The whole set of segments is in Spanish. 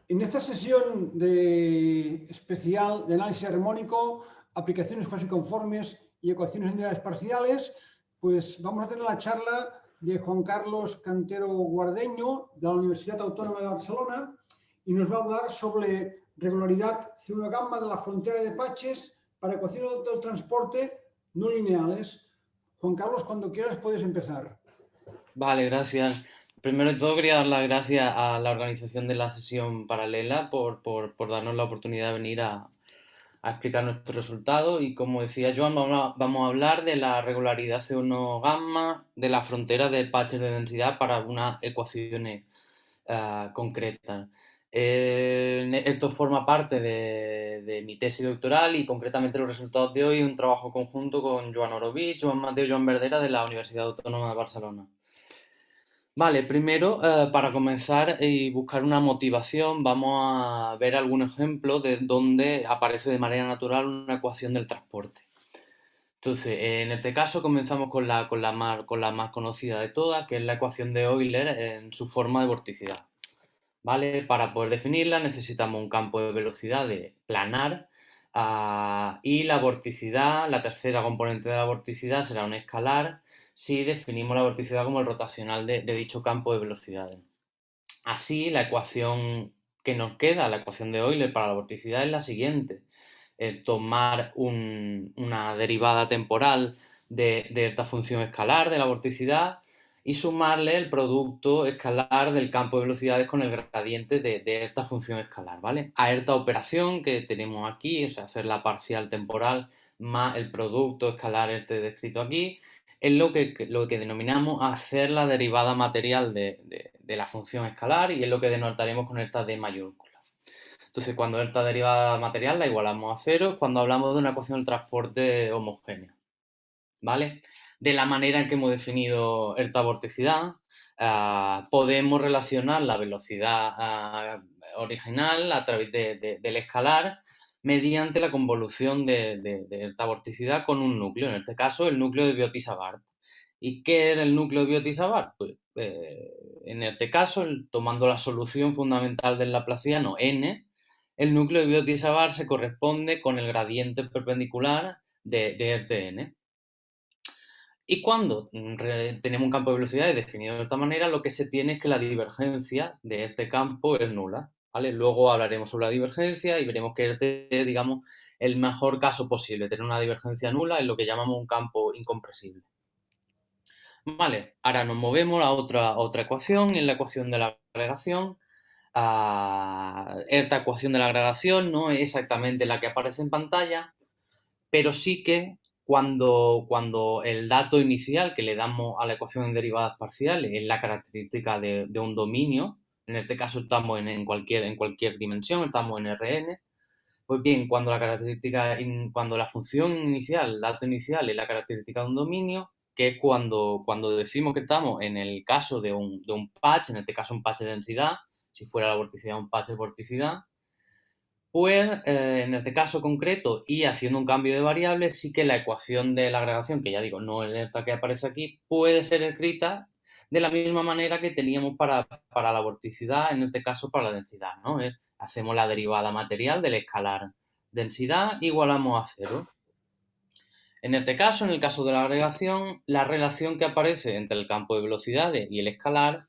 En esta sesión especial de análisis armónico, aplicaciones cuasi conformes y ecuaciones integrales parciales, pues vamos a tener la charla de Juan Carlos Cantero Guardeño, de la Universidad Autónoma de Barcelona, y nos va a hablar sobre regularidad C1 gamma de la frontera de Patches para ecuaciones del transporte no lineales. Juan Carlos, cuando quieras puedes empezar. Vale, gracias. Primero de todo quería dar las gracias a la organización de la sesión paralela por darnos la oportunidad de venir a explicar nuestros resultados y como decía Joan, vamos a hablar de la regularidad C1 gamma de la frontera de patches de densidad para unas ecuaciones concretas. Esto forma parte de mi tesis doctoral y concretamente los resultados de hoy, un trabajo conjunto con Joan Orovich, Joan Mateo y Joan Verdera de la Universidad Autónoma de Barcelona. Vale, primero, para comenzar y buscar una motivación, vamos a ver algún ejemplo de donde aparece de manera natural una ecuación del transporte. Entonces, en este caso comenzamos con la más conocida de todas, que es la ecuación de Euler en su forma de vorticidad. ¿Vale? Para poder definirla necesitamos un campo de velocidad de planar y la vorticidad, la tercera componente de la vorticidad será un escalar si definimos la vorticidad como el rotacional de dicho campo de velocidades. Así, la ecuación que nos queda, la ecuación de Euler para la vorticidad es la siguiente. Tomar una derivada temporal de esta función escalar de la vorticidad y sumarle el producto escalar del campo de velocidades con el gradiente de esta función escalar, ¿vale? A esta operación que tenemos aquí, o sea, hacer la parcial temporal más el producto escalar este descrito aquí, es lo que denominamos hacer la derivada material de la función escalar y es lo que denotaremos con esta D mayúscula. Entonces, cuando esta derivada material la igualamos a cero, es cuando hablamos de una ecuación del transporte homogénea, ¿vale? De la manera en que hemos definido esta vorticidad, podemos relacionar la velocidad original a través del escalar mediante la convolución de esta vorticidad con un núcleo, en este caso el núcleo de Biot-Savart. ¿Y qué era el núcleo de Biot-Savart? Pues, en este caso, tomando la solución fundamental del laplaciano n, el núcleo de Biot-Savart se corresponde con el gradiente perpendicular de Rtn. Y cuando tenemos un campo de velocidades definido de esta manera, lo que se tiene es que la divergencia de este campo es nula, ¿vale? Luego hablaremos sobre la divergencia y veremos que este es, digamos, el mejor caso posible. Tener una divergencia nula es lo que llamamos un campo incompresible. Vale, ahora nos movemos a otra ecuación, y es la ecuación de la agregación. Esta ecuación de la agregación no es exactamente la que aparece en pantalla, pero sí que cuando el dato inicial que le damos a la ecuación en derivadas parciales es la característica de un dominio, en este caso estamos en cualquier dimensión, estamos en Rn, pues bien, cuando la función inicial, el dato inicial es la característica de un dominio, que es cuando decimos que estamos en el caso de un patch, en este caso un patch de densidad, si fuera la vorticidad un patch de vorticidad, pues en este caso concreto y haciendo un cambio de variables, sí que la ecuación de la agregación, que ya digo, no es esta que aparece aquí, puede ser escrita de la misma manera que teníamos para la vorticidad, en este caso para la densidad, ¿no? Hacemos la derivada material del escalar densidad, igualamos a cero. En este caso, en el caso de la agregación, la relación que aparece entre el campo de velocidades y el escalar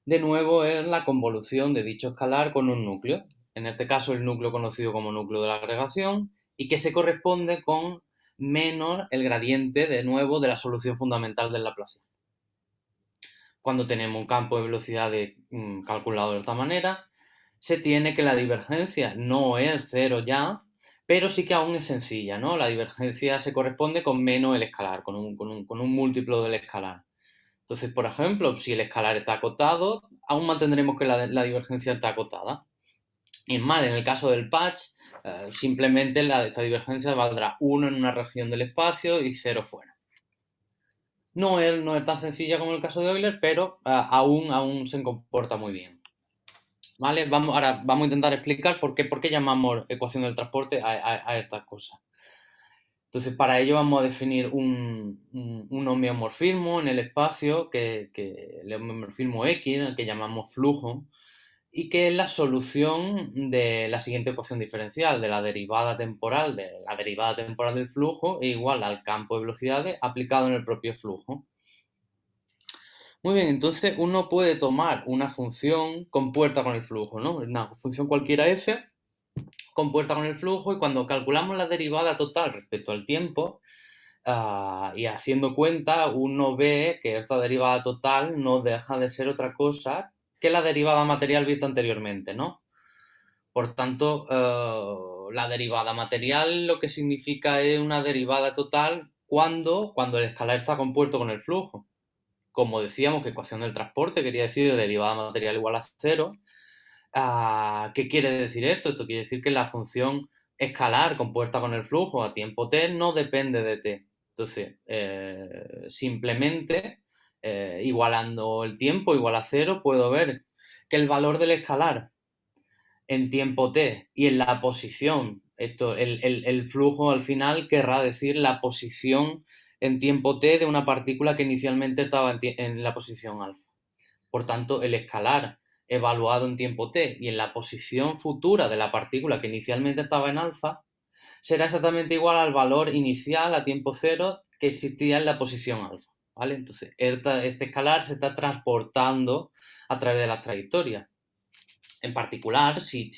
de nuevo es la convolución de dicho escalar con un núcleo, en este caso el núcleo conocido como núcleo de la agregación, y que se corresponde con menos el gradiente de nuevo de la solución fundamental del Laplaciano. Cuando tenemos un campo de velocidades calculado de esta manera, se tiene que la divergencia no es cero ya, pero sí que aún es sencilla, ¿no? La divergencia se corresponde con menos el escalar, con un múltiplo del escalar. Entonces, por ejemplo, si el escalar está acotado, aún mantendremos que la divergencia está acotada. Y es más, en el caso del patch, simplemente esta divergencia valdrá 1 en una región del espacio y 0 fuera. No es tan sencilla como el caso de Euler, pero aún se comporta muy bien. ¿Vale? Ahora vamos a intentar explicar por qué llamamos ecuación del transporte a estas cosas. Entonces, para ello vamos a definir un homeomorfismo en el espacio, que el homeomorfismo X, el que llamamos flujo, y que es la solución de la siguiente ecuación diferencial, de la derivada temporal del flujo e igual al campo de velocidades aplicado en el propio flujo. Muy bien, entonces uno puede tomar una función compuesta con el flujo, ¿no? Una función cualquiera f compuesta con el flujo, y cuando calculamos la derivada total respecto al tiempo, y haciendo cuenta, uno ve que esta derivada total no deja de ser otra cosa que la derivada material vista anteriormente, ¿no? Por tanto, la derivada material lo que significa es una derivada total cuando el escalar está compuesto con el flujo. Como decíamos, que ecuación del transporte quería decir derivada material igual a cero. ¿Qué quiere decir esto? Esto quiere decir que la función escalar compuesta con el flujo a tiempo t no depende de t. Entonces, simplemente igualando el tiempo igual a cero, puedo ver que el valor del escalar en tiempo t y en la posición, el flujo al final querrá decir la posición en tiempo t de una partícula que inicialmente estaba en la posición alfa. Por tanto, el escalar evaluado en tiempo t y en la posición futura de la partícula que inicialmente estaba en alfa será exactamente igual al valor inicial a tiempo cero que existía en la posición alfa, ¿vale? Entonces, este escalar se está transportando a través de las trayectorias. En particular, si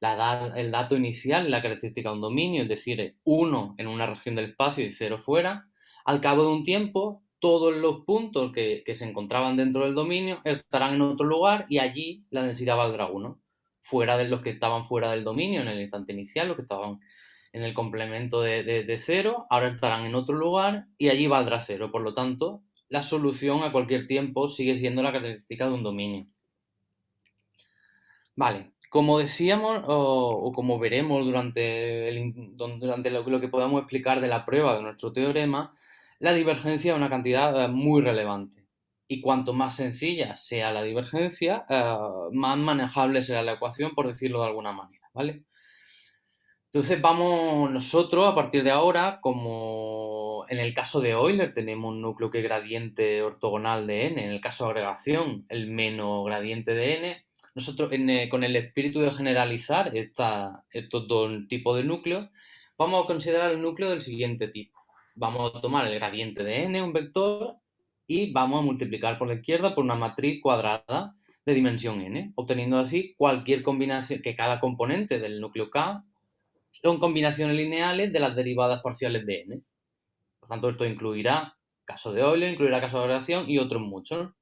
el dato inicial es la característica de un dominio, es decir, 1 en una región del espacio y 0 fuera, al cabo de un tiempo, todos los puntos que se encontraban dentro del dominio estarán en otro lugar y allí la densidad valdrá 1. Fuera de los que estaban fuera del dominio en el instante inicial, los que estaban en el complemento de 0, ahora estarán en otro lugar y allí valdrá 0. Por lo tanto, la solución a cualquier tiempo sigue siendo la característica de un dominio. Vale, como decíamos o como veremos durante lo que podamos explicar de la prueba de nuestro teorema, la divergencia es una cantidad muy relevante. Y cuanto más sencilla sea la divergencia, más manejable será la ecuación, por decirlo de alguna manera, ¿vale? Entonces vamos nosotros a partir de ahora, como en el caso de Euler tenemos un núcleo que es gradiente ortogonal de n, en el caso de agregación el menos gradiente de n, nosotros con el espíritu de generalizar estos dos tipos de núcleos, vamos a considerar el núcleo del siguiente tipo. Vamos a tomar el gradiente de n, un vector, y vamos a multiplicar por la izquierda por una matriz cuadrada de dimensión n, obteniendo así cualquier combinación, que cada componente del núcleo K son combinaciones lineales de las derivadas parciales de n. Por tanto, esto incluirá caso de Euler, incluirá caso de agregación y otros muchos.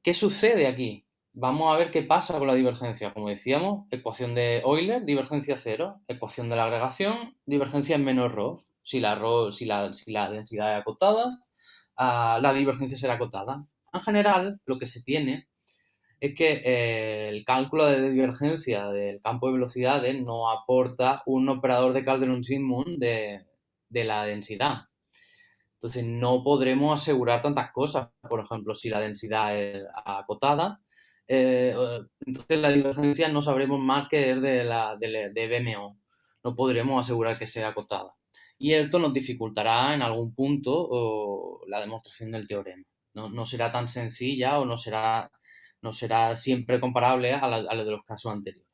¿Qué sucede aquí? Vamos a ver qué pasa con la divergencia. Como decíamos, ecuación de Euler, divergencia 0. Ecuación de la agregación, divergencia en menos ρ. Si la densidad es acotada, la divergencia será acotada. En general, lo que se tiene es que el cálculo de divergencia del campo de velocidades no aporta un operador de Calderon-Simons de la densidad. Entonces no podremos asegurar tantas cosas. Por ejemplo, si la densidad es acotada, entonces la divergencia no sabremos más que es de BMO. No podremos asegurar que sea acotada. Y esto nos dificultará en algún punto la demostración del teorema. No será tan sencilla o no será siempre comparable a la de los casos anteriores.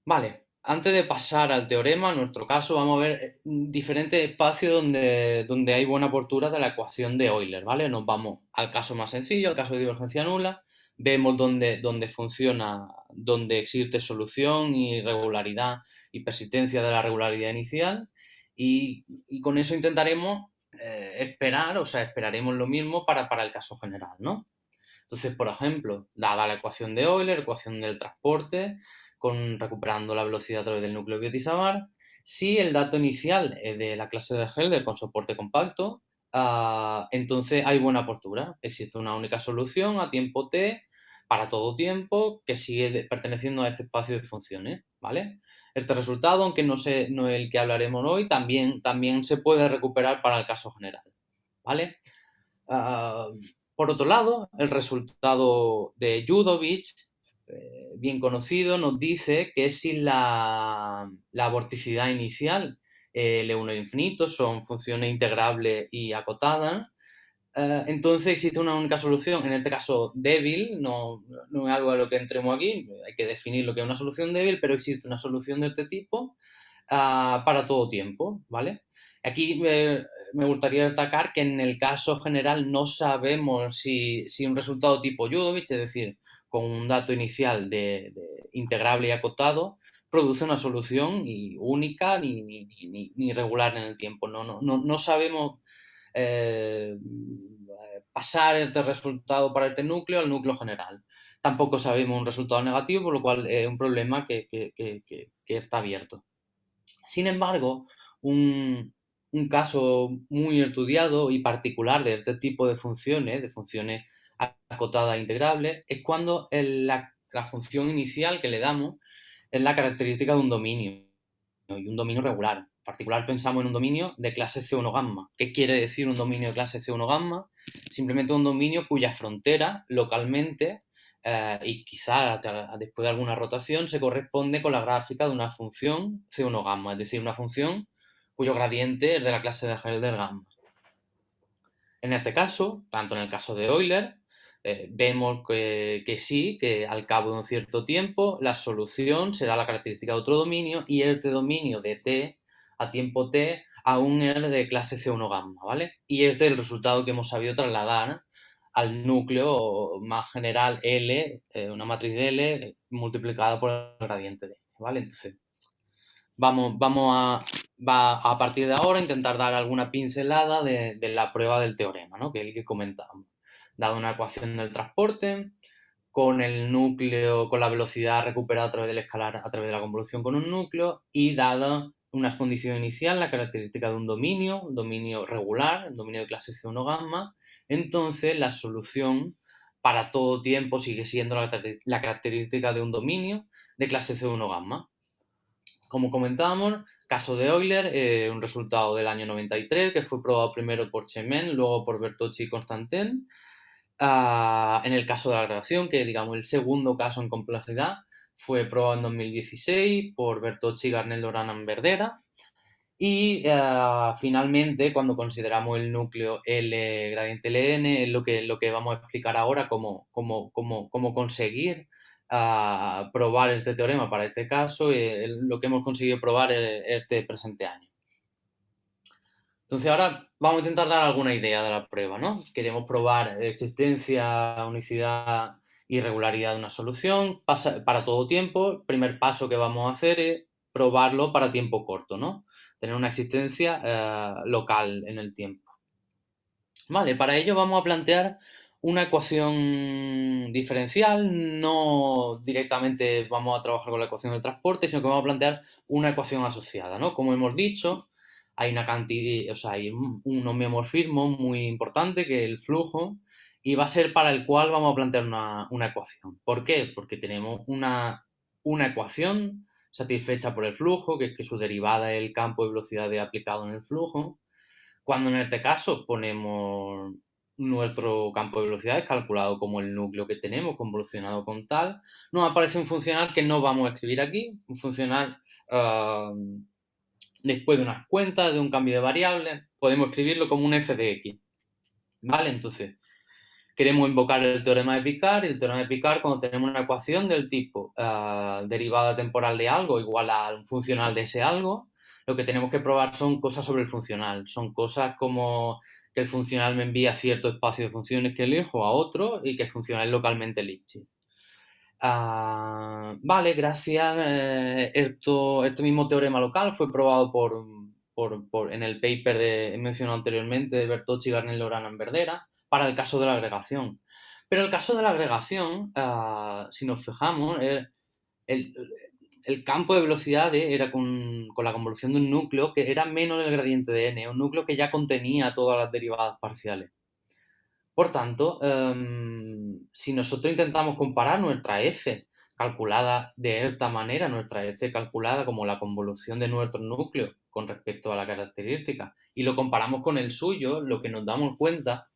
Vale, antes de pasar al teorema, en nuestro caso vamos a ver diferentes espacios donde hay buena apertura de la ecuación de Euler, ¿vale? Nos vamos al caso más sencillo, al caso de divergencia nula, vemos dónde funciona, dónde existe solución y regularidad y persistencia de la regularidad inicial, y con eso intentaremos esperaremos lo mismo para el caso general, ¿no? Entonces, por ejemplo, dada la ecuación de Euler, ecuación del transporte, recuperando la velocidad a través del núcleo Biot-Savart, si el dato inicial es de la clase de Helder con soporte compacto, entonces hay buena apertura. Existe una única solución a tiempo t para todo tiempo que sigue perteneciendo a este espacio de funciones, ¿vale? Este resultado, aunque no es el que hablaremos hoy, también se puede recuperar para el caso general, ¿vale? Por otro lado, el resultado de Judovich, bien conocido, nos dice que si la vorticidad inicial, L1 infinito, son funciones integrables y acotadas, entonces existe una única solución, en este caso débil, no es algo a lo que entremos aquí, hay que definir lo que es una solución débil, pero existe una solución de este tipo para todo tiempo, ¿vale? Aquí me gustaría destacar que en el caso general no sabemos si un resultado tipo Judovich, es decir, con un dato inicial de integrable y acotado, produce una solución única ni regular en el tiempo. No sabemos pasar este resultado para este núcleo al núcleo general. Tampoco sabemos un resultado negativo, por lo cual es un problema que está abierto. Sin embargo, un caso muy estudiado y particular de este tipo de funciones acotadas e integrables, es cuando la función inicial que le damos es la característica de un dominio y un dominio regular. En particular pensamos en un dominio de clase C1 gamma. ¿Qué quiere decir un dominio de clase C1 gamma? Simplemente un dominio cuya frontera localmente y quizá después de alguna rotación se corresponde con la gráfica de una función C1 gamma, es decir, una función cuyo gradiente es de la clase de Helder gamma. En este caso, tanto en el caso de Euler, vemos que sí, que al cabo de un cierto tiempo la solución será la característica de otro dominio y este dominio de t a tiempo t aún es de clase C1 gamma, ¿vale? Y este es el resultado que hemos sabido trasladar al núcleo más general L, una matriz de L multiplicada por el gradiente de L, ¿vale? Entonces, a partir de ahora intentar dar alguna pincelada de la prueba del teorema, ¿no? Que es el que comentábamos. Dada una ecuación del transporte, con el núcleo, con la velocidad recuperada a través del escalar, a través de la convolución con un núcleo, y dada una condición inicial, la característica de un dominio regular, un dominio de clase C1 gamma, entonces la solución para todo tiempo sigue siendo la característica de un dominio de clase C1 gamma. Como comentábamos, caso de Euler, un resultado del año 93 que fue probado primero por Chemin, luego por Bertocci y Constantin. En el caso de la agregación, que digamos el segundo caso en complejidad, fue probado en 2016 por Bertocci, Garnell, Doran y Verdera. Y finalmente, cuando consideramos el núcleo L gradiente Ln, es lo que vamos a explicar ahora, cómo conseguir probar este teorema para este caso, lo que hemos conseguido probar este presente año. Entonces ahora vamos a intentar dar alguna idea de la prueba, ¿no? Queremos probar existencia, unicidad y regularidad de una solución para todo tiempo. El primer paso que vamos a hacer es probarlo para tiempo corto, ¿no? Tener una existencia local en el tiempo. Vale, para ello vamos a plantear una ecuación diferencial, no directamente vamos a trabajar con la ecuación del transporte, sino que vamos a plantear una ecuación asociada, ¿no? Como hemos dicho, hay una cantidad, o sea, hay un homeomorfismo muy importante que es el flujo y va a ser para el cual vamos a plantear una ecuación. ¿Por qué? Porque tenemos una ecuación satisfecha por el flujo, que es que su derivada es el campo de velocidad aplicado en el flujo. Cuando en este caso ponemos nuestro campo de velocidades calculado como el núcleo que tenemos, convolucionado con tal, nos aparece un funcional que no vamos a escribir aquí, un funcional después de unas cuentas, de un cambio de variables, podemos escribirlo como un f de x, ¿vale? Entonces, queremos invocar el teorema de Picard, y el teorema de Picard cuando tenemos una ecuación del tipo derivada temporal de algo igual a un funcional de ese algo, lo que tenemos que probar son cosas sobre el funcional. Son cosas como que el funcional me envía cierto espacio de funciones que elijo a otro y que el funcional es localmente Lipschitz. Vale, gracias. Este mismo teorema local fue probado en el paper mencionado anteriormente de Bertocci, Garnell, Lorana en Verdera para el caso de la agregación. Pero el caso de la agregación, si nos fijamos, el campo de velocidad era con la convolución de un núcleo que era menos el gradiente de n, un núcleo que ya contenía todas las derivadas parciales. Por tanto, si nosotros intentamos comparar nuestra f calculada de esta manera, nuestra f calculada como la convolución de nuestro núcleo con respecto a la característica, y lo comparamos con el suyo, lo que nos damos cuenta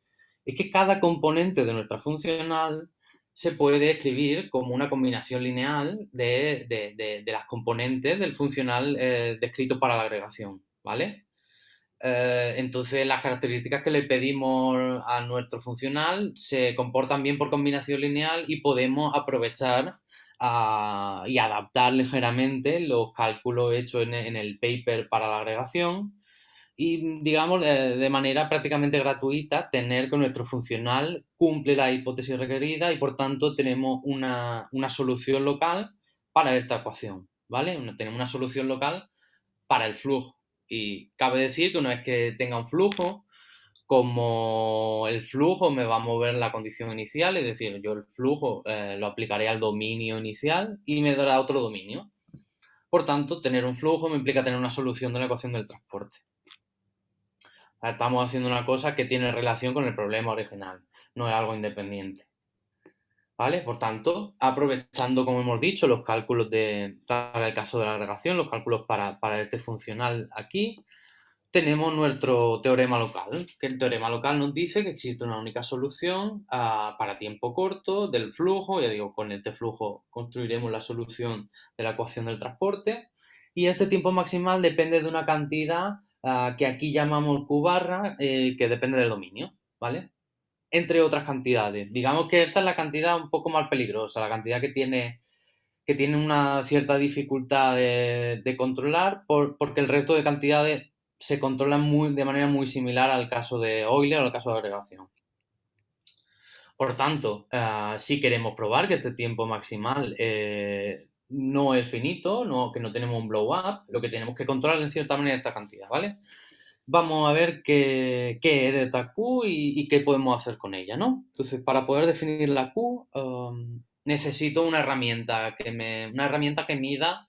es que cada componente de nuestra funcional se puede escribir como una combinación lineal de las componentes del funcional descrito para la agregación, ¿vale? Entonces las características que le pedimos a nuestro funcional se comportan bien por combinación lineal y podemos aprovechar y adaptar ligeramente los cálculos hechos en el paper para la agregación y, digamos, de manera prácticamente gratuita, tener que nuestro funcional cumple la hipótesis requerida y, por tanto, tenemos una solución local para esta ecuación, ¿vale? Tenemos una solución local para el flujo. Y cabe decir que una vez que tenga un flujo, como el flujo me va a mover la condición inicial, es decir, yo el flujo lo aplicaré al dominio inicial y me dará otro dominio. Por tanto, tener un flujo me implica tener una solución de la ecuación del transporte. Estamos haciendo una cosa que tiene relación con el problema original, no es algo independiente. ¿Vale? Por tanto, aprovechando, como hemos dicho, los cálculos para el caso de la agregación, los cálculos para este funcional aquí, tenemos nuestro teorema local, que el teorema local nos dice que existe una única solución para tiempo corto del flujo, ya digo, con este flujo construiremos la solución de la ecuación del transporte, y este tiempo maximal depende de una cantidad que aquí llamamos Q barra, que depende del dominio, ¿vale? Entre otras cantidades. Digamos que esta es la cantidad un poco más peligrosa, la cantidad que tiene una cierta dificultad de controlar porque el resto de cantidades se controlan de manera muy similar al caso de Euler o al caso de agregación. Por tanto, si queremos probar que este tiempo maximal no es finito, que no tenemos un blow up, lo que tenemos que controlar en cierta manera esta cantidad, ¿vale? Vamos a ver qué es esta Q y qué podemos hacer con ella, ¿no? Entonces, para poder definir la Q, necesito una herramienta que mida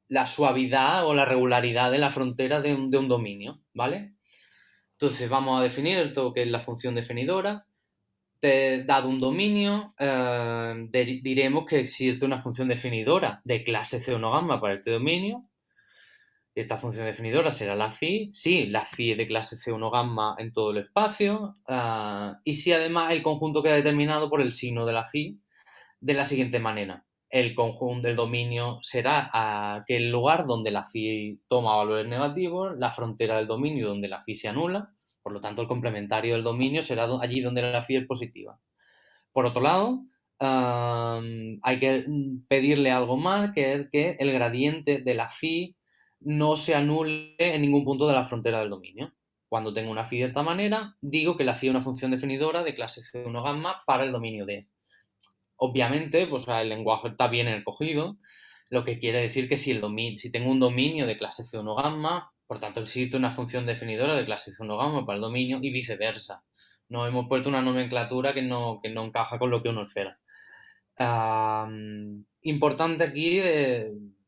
la suavidad o la regularidad de la frontera de un dominio, ¿vale? Entonces, vamos a definir esto que es la función definidora. Dado un dominio, diremos que existe una función definidora de clase C1 gamma para este dominio. Esta función definidora será la phi, si la phi es de clase C1 gamma en todo el espacio, y si además el conjunto queda determinado por el signo de la phi de la siguiente manera. El conjunto del dominio será aquel lugar donde la phi toma valores negativos, la frontera del dominio donde la phi se anula, por lo tanto el complementario del dominio será allí donde la phi es positiva. Por otro lado, hay que pedirle algo más, que es que el gradiente de la phi no se anule en ningún punto de la frontera del dominio. Cuando tengo una phi de esta manera, digo que la phi es una función definidora de clase C1 gamma para el dominio D. Obviamente, pues el lenguaje está bien escogido, lo que quiere decir que si tengo un dominio de clase C1 gamma, por tanto existe una función definidora de clase C1 gamma para el dominio y viceversa. No hemos puesto una nomenclatura que no encaja con lo que uno espera. Importante aquí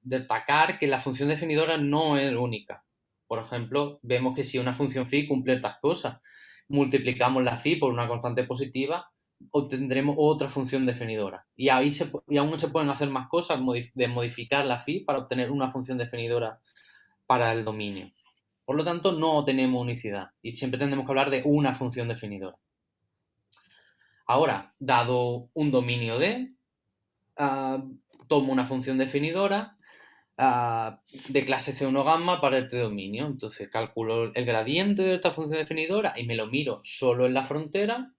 destacar que la función definidora no es única. Por ejemplo, vemos que si una función phi cumple estas cosas, multiplicamos la phi por una constante positiva, obtendremos otra función definidora. Y aún se pueden hacer más cosas de modificar la phi para obtener una función definidora para el dominio. Por lo tanto, no tenemos unicidad y siempre tendremos que hablar de una función definidora. Ahora, dado un dominio D, tomo una función definidora de clase C1 gamma para este dominio. Entonces calculo el gradiente de esta función definidora y me lo miro solo en la frontera.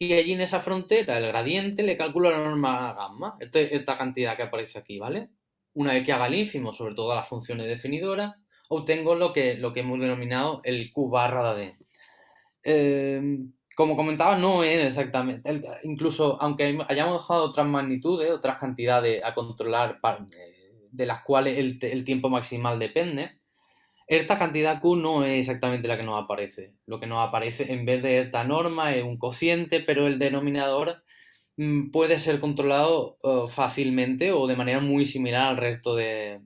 Y allí en esa frontera, el gradiente, le calculo la norma gamma, esta cantidad que aparece aquí, ¿vale? Una vez que haga el ínfimo sobre todas las funciones definidoras, obtengo lo que hemos denominado el Q barra de D. Como comentaba, no es exactamente, incluso aunque hayamos dejado otras magnitudes, otras cantidades a controlar de las cuales el tiempo maximal depende, esta cantidad Q no es exactamente la que nos aparece. Lo que nos aparece en vez de esta norma es un cociente, pero el denominador puede ser controlado fácilmente o de manera muy similar al resto de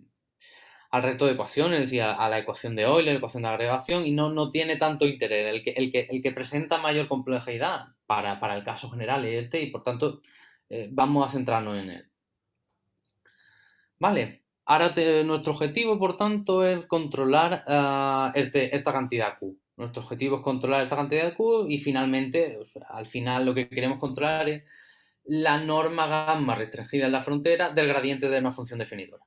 ecuaciones, es decir, a la ecuación de Euler, la ecuación de agregación, y no tiene tanto interés. El que presenta mayor complejidad para el caso general es este, y por tanto vamos a centrarnos en él. Vale, ahora nuestro objetivo, por tanto, es controlar esta cantidad Q. Nuestro objetivo es controlar esta cantidad de Q y finalmente, o sea, al final lo que queremos controlar es la norma gamma restringida en la frontera del gradiente de una función definidora.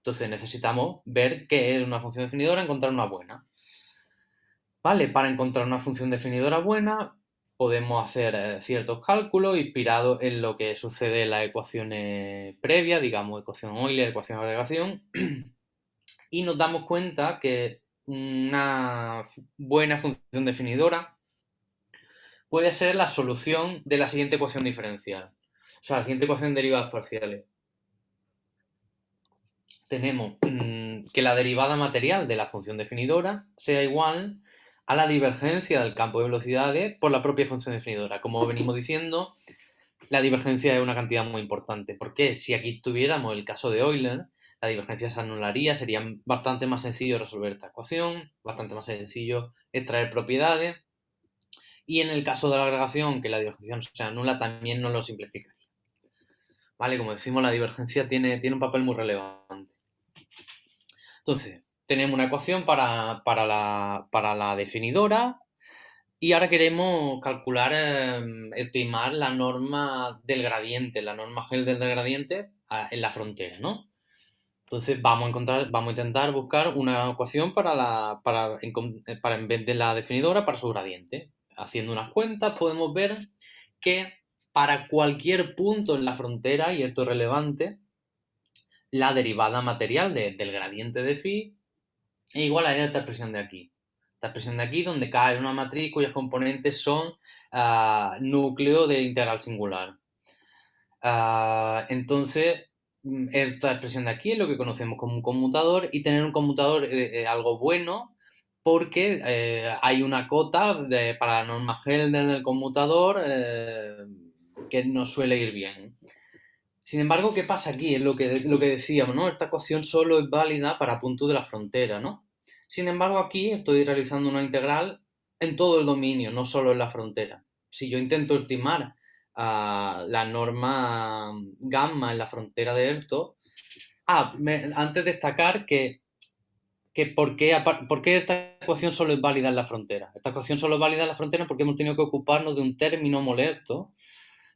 Entonces necesitamos ver qué es una función definidora, encontrar una buena. ¿Vale? Para encontrar una función definidora buena, podemos hacer ciertos cálculos inspirados en lo que sucede en las ecuaciones previas, digamos, ecuación Euler, ecuación de agregación, y nos damos cuenta que una buena función definidora puede ser la solución de la siguiente ecuación diferencial. O sea, la siguiente ecuación de derivadas parciales. Tenemos que la derivada material de la función definidora sea igual a la divergencia del campo de velocidades por la propia función definidora. Como venimos diciendo, la divergencia es una cantidad muy importante. Porque si aquí tuviéramos el caso de Euler, la divergencia se anularía, sería bastante más sencillo resolver esta ecuación, bastante más sencillo extraer propiedades. Y en el caso de la agregación, que la divergencia no se anula, también nos lo simplificaría. ¿Vale? Como decimos, la divergencia tiene un papel muy relevante. Entonces, tenemos una ecuación para la definidora y ahora queremos calcular, estimar la norma del gradiente, la norma Helder del gradiente en la frontera, ¿no? Entonces vamos a intentar buscar una ecuación para en vez de la definidora, para su gradiente. Haciendo unas cuentas podemos ver que para cualquier punto en la frontera, y esto es relevante, la derivada material del gradiente de phi es igual a esta expresión de aquí. Esta expresión de aquí donde cae una matriz cuyos componentes son núcleo de integral singular. Entonces, esta expresión de aquí es lo que conocemos como un conmutador y tener un conmutador es algo bueno porque hay una cota para la norma Helder del conmutador que nos suele ir bien. Sin embargo, ¿qué pasa aquí? Es lo que decíamos, ¿no? Esta ecuación solo es válida para puntos de la frontera, ¿no? Sin embargo, aquí estoy realizando una integral en todo el dominio, no solo en la frontera. Si yo intento estimar la norma gamma en la frontera de Erto, antes destacar que por qué esta ecuación solo es válida en la frontera. Esta ecuación solo es válida en la frontera porque hemos tenido que ocuparnos de un término molerto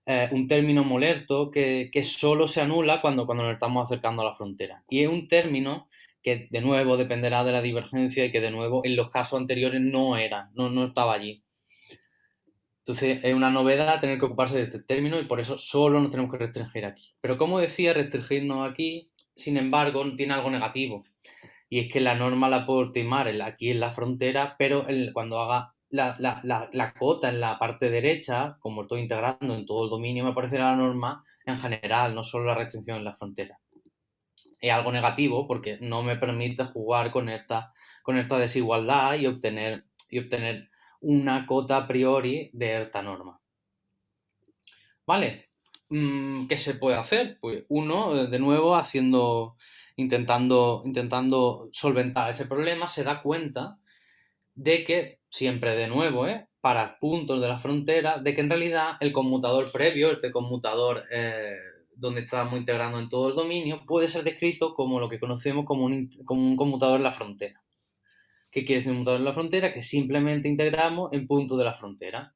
que solo se anula cuando nos estamos acercando a la frontera. Y es un término que de nuevo dependerá de la divergencia y que de nuevo en los casos anteriores no estaba allí. Entonces es una novedad tener que ocuparse de este término y por eso solo nos tenemos que restringir aquí. Pero como decía, restringirnos aquí, sin embargo, tiene algo negativo. Y es que la norma la puedo estimar aquí en la frontera, pero cuando haga la cota en la parte derecha, como estoy integrando en todo el dominio, me aparecerá la norma en general, no solo la restricción en la frontera. Es algo negativo porque no me permite jugar con esta desigualdad y obtener una cota a priori de esta norma. ¿Vale? ¿Qué se puede hacer? Pues uno, de nuevo, intentando solventar ese problema, se da cuenta de que, siempre de nuevo, para puntos de la frontera, de que en realidad el conmutador previo, este conmutador donde estábamos integrando en todo el dominio, puede ser descrito como lo que conocemos como un conmutador en la frontera. ¿Qué quiere decir un conmutador en la frontera? Que simplemente integramos en puntos de la frontera.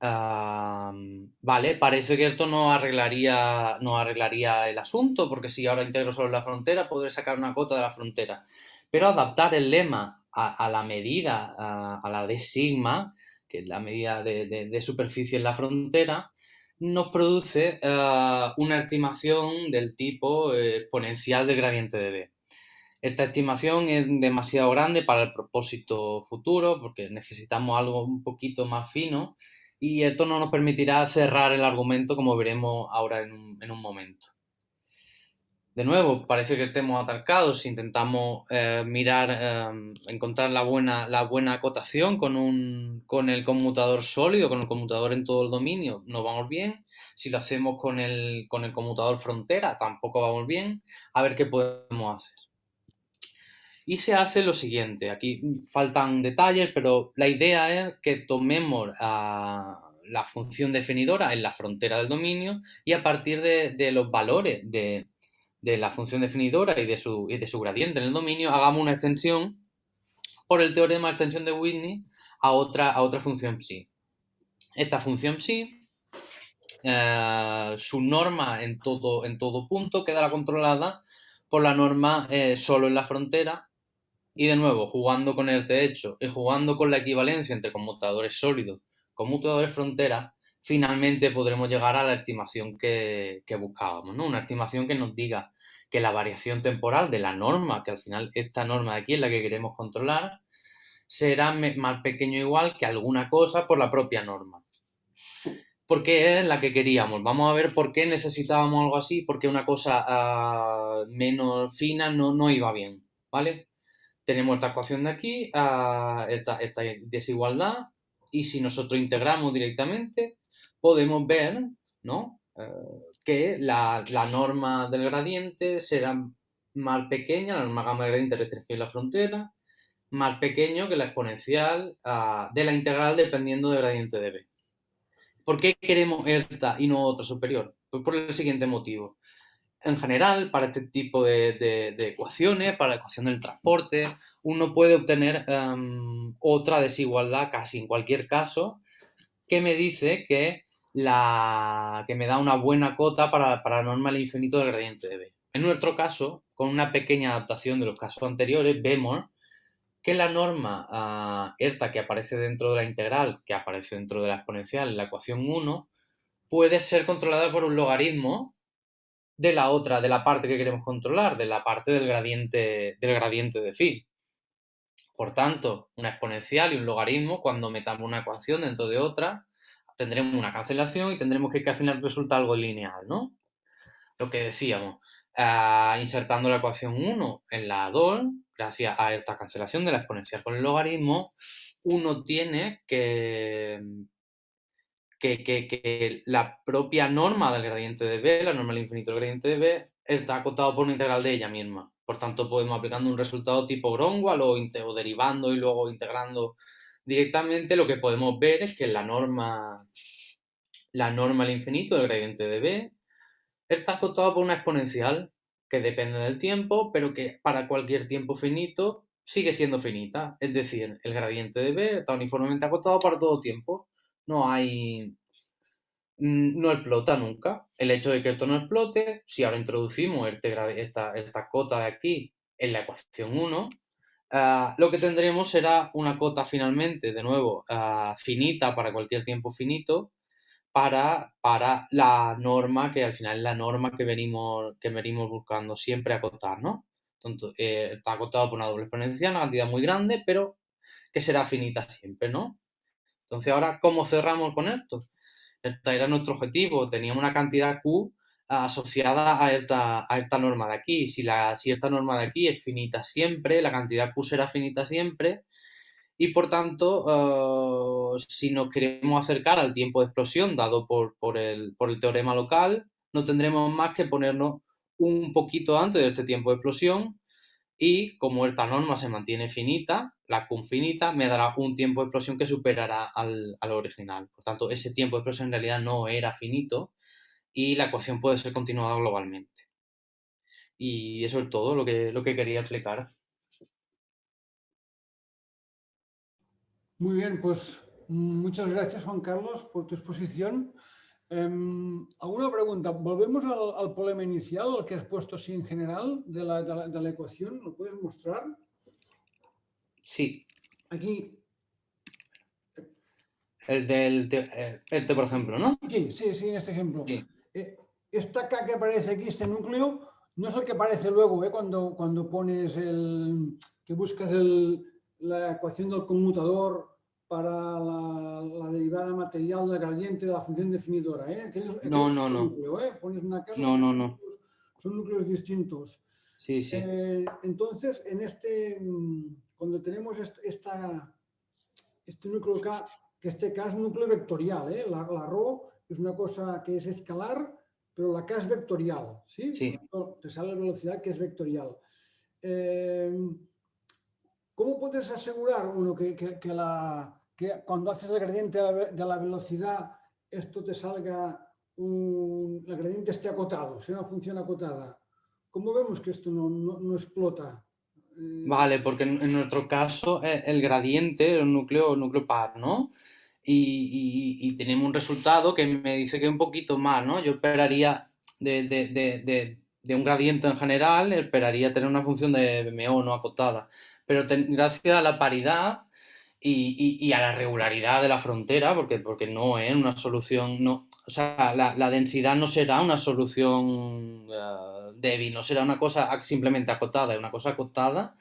Vale, parece que esto no arreglaría el asunto, porque si ahora integro solo la frontera, podré sacar una cota de la frontera. Pero adaptar el lema a la medida, a la de sigma, que es la medida de superficie en la frontera, nos produce una estimación del tipo exponencial del gradiente de B. Esta estimación es demasiado grande para el propósito futuro, porque necesitamos algo un poquito más fino y esto no nos permitirá cerrar el argumento como veremos ahora en un momento. De nuevo, parece que estemos atascados. Si intentamos encontrar la buena acotación con el conmutador sólido, con el conmutador en todo el dominio, nos vamos bien. Si lo hacemos con el conmutador frontera, tampoco vamos bien. A ver qué podemos hacer. Y se hace lo siguiente, aquí faltan detalles, pero la idea es que tomemos la función definidora en la frontera del dominio y a partir de los valores de la función definidora y de su gradiente en el dominio, hagamos una extensión por el teorema de extensión de Whitney a otra función psi. Esta función psi, su norma en todo punto quedará controlada por la norma solo en la frontera. Y de nuevo, jugando con el hecho y jugando con la equivalencia entre conmutadores sólidos, conmutadores frontera, finalmente podremos llegar a la estimación que buscábamos, ¿no? Una estimación que nos diga que la variación temporal de la norma, que al final esta norma de aquí es la que queremos controlar, será más pequeño o igual que alguna cosa por la propia norma. Porque es la que queríamos. Vamos a ver por qué necesitábamos algo así, porque una cosa menos fina no iba bien, ¿vale? Tenemos esta ecuación de aquí, esta desigualdad, y si nosotros integramos directamente, podemos ver, ¿no? Que la norma del gradiente será más pequeña, la norma gamma del gradiente restringido en la frontera, más pequeño que la exponencial de la integral dependiendo del gradiente de b. ¿Por qué queremos eta y no otra superior? Pues por el siguiente motivo. En general, para este tipo de ecuaciones, para la ecuación del transporte, uno puede obtener otra desigualdad casi en cualquier caso que me dice que me da una buena cota para la norma al infinito del gradiente de b. En nuestro caso, con una pequeña adaptación de los casos anteriores, vemos que la norma ERTA que aparece dentro de la integral, que aparece dentro de la exponencial en la ecuación 1, puede ser controlada por un logaritmo de la otra, de la parte que queremos controlar, de la parte del gradiente de phi. Por tanto, una exponencial y un logaritmo, cuando metamos una ecuación dentro de otra, tendremos una cancelación y tendremos que al final resulta algo lineal, ¿no? Lo que decíamos, insertando la ecuación 1 en la 2, gracias a esta cancelación de la exponencial con el logaritmo, uno tiene que la propia norma del gradiente de b, la norma al infinito del gradiente de b, está acotado por una integral de ella misma. Por tanto, podemos aplicando un resultado tipo Gromwall o derivando y luego integrando directamente, lo que podemos ver es que la norma al infinito del gradiente de b está acotado por una exponencial que depende del tiempo, pero que para cualquier tiempo finito sigue siendo finita. Es decir, el gradiente de b está uniformemente acotado para todo tiempo. No explota nunca. El hecho de que esto no explote, si ahora introducimos esta cota de aquí en la ecuación 1, lo que tendremos será una cota finalmente, de nuevo, finita para cualquier tiempo finito, para la norma, que al final es la norma que venimos buscando siempre acotar, ¿no? Entonces, está acotado por una doble exponencial, una cantidad muy grande, pero que será finita siempre, ¿no? Entonces, ahora, ¿cómo cerramos con esto? Este era nuestro objetivo, teníamos una cantidad Q asociada a esta norma de aquí. Si esta norma de aquí es finita siempre, la cantidad Q será finita siempre, y por tanto, si nos queremos acercar al tiempo de explosión dado por el teorema local, no tendremos más que ponernos un poquito antes de este tiempo de explosión, y como esta norma se mantiene finita, la Q finita me dará un tiempo de explosión que superará al original. Por tanto, ese tiempo de explosión en realidad no era finito y la ecuación puede ser continuada globalmente. Y eso es todo lo que quería explicar. Muy bien, pues muchas gracias, Juan Carlos, por tu exposición. ¿Alguna pregunta? Volvemos al problema inicial, al que has puesto así en general de la ecuación. ¿Lo puedes mostrar? Sí. Aquí. Este, por ejemplo, ¿no? Aquí, sí, en este ejemplo. Sí. Esta K que aparece aquí, este núcleo, no es el que aparece luego, cuando pones que buscas la ecuación del conmutador para la derivada material del gradiente de la función definidora. No. Núcleo, pones una K, No. Son núcleos distintos. Sí. Entonces, cuando tenemos este núcleo K, que este K es un núcleo vectorial, la ρ es una cosa que es escalar, pero la K es vectorial, ¿sí? Sí. Te sale la velocidad que es vectorial. ¿Cómo puedes asegurar uno que cuando haces el gradiente de la velocidad, esto te salga, el gradiente esté acotado, sea una función acotada? ¿Cómo vemos que esto no explota? Vale, porque en nuestro caso el gradiente es un núcleo par, ¿no? Y tenemos un resultado que me dice que es un poquito más, ¿no? Yo esperaría de un gradiente en general, esperaría tener una función de MO no acotada. Pero gracias a la paridad y a la regularidad de la frontera, porque no es una solución, no, o sea, la densidad no será una solución débil, no será una cosa simplemente acotada, es una cosa acotada,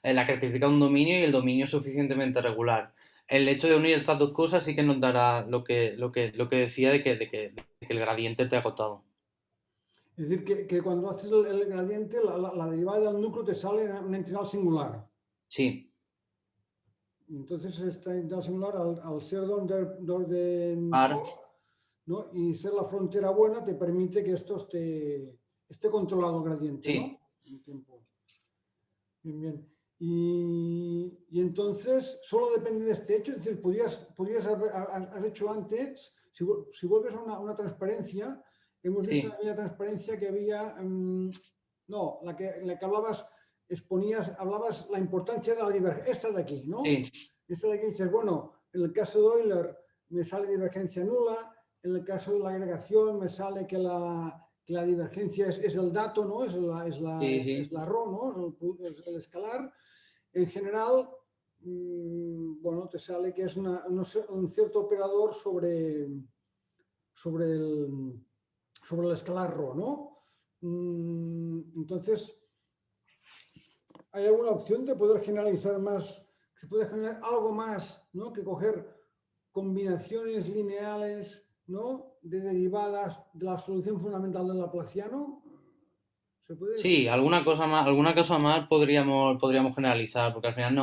la característica de un dominio y el dominio suficientemente regular. El hecho de unir estas dos cosas sí que nos dará lo que decía de que el gradiente esté acotado. Es decir, que cuando haces el gradiente, la derivada del núcleo te sale en una integral singular. Sí. Entonces, esta integral singular, al ser de orden Par. por, ¿no? Y ser la frontera buena, te permite que esto esté controlado el gradiente, ¿no? Sí. En tiempo. Bien, bien. Y entonces, solo depende de este hecho. Es decir, podrías haber hecho antes, si vuelves a una transparencia, hemos visto en Sí. aquella transparencia que había, no, la que hablabas, hablabas la importancia de la divergencia, esta de aquí, ¿no? Sí. Esta de aquí dices, bueno, en el caso de Euler me sale divergencia nula, en el caso de la agregación me sale que la divergencia es el dato, ¿no? Es Sí. la ρ, ¿no? Es el escalar. En general, bueno, te sale que es un cierto operador sobre el escalar ρ, ¿no? Entonces, ¿hay alguna opción de poder generalizar más? ¿Se puede generar algo más, ¿no? Que coger combinaciones lineales, ¿no? De derivadas de la solución fundamental del laplaciano. ¿Se puede? Sí, alguna cosa más podríamos generalizar, porque al final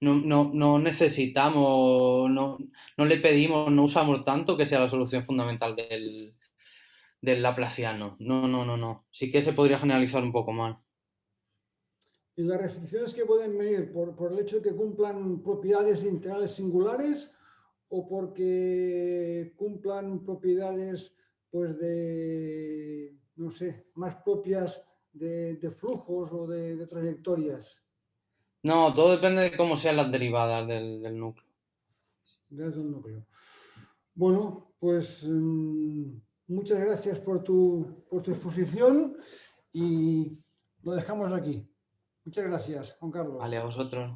no necesitamos, no le pedimos, no usamos tanto que sea la solución fundamental del laplaciano. No. Sí que se podría generalizar un poco más. Y las restricciones que pueden venir por el hecho de que cumplan propiedades integrales singulares o porque cumplan propiedades, pues, no sé, más propias de flujos o de trayectorias No, todo depende de cómo sean las derivadas del núcleo. desde el núcleo. Bueno, pues muchas gracias por tu exposición y lo dejamos aquí. Muchas gracias, Juan Carlos. Vale, a vosotros.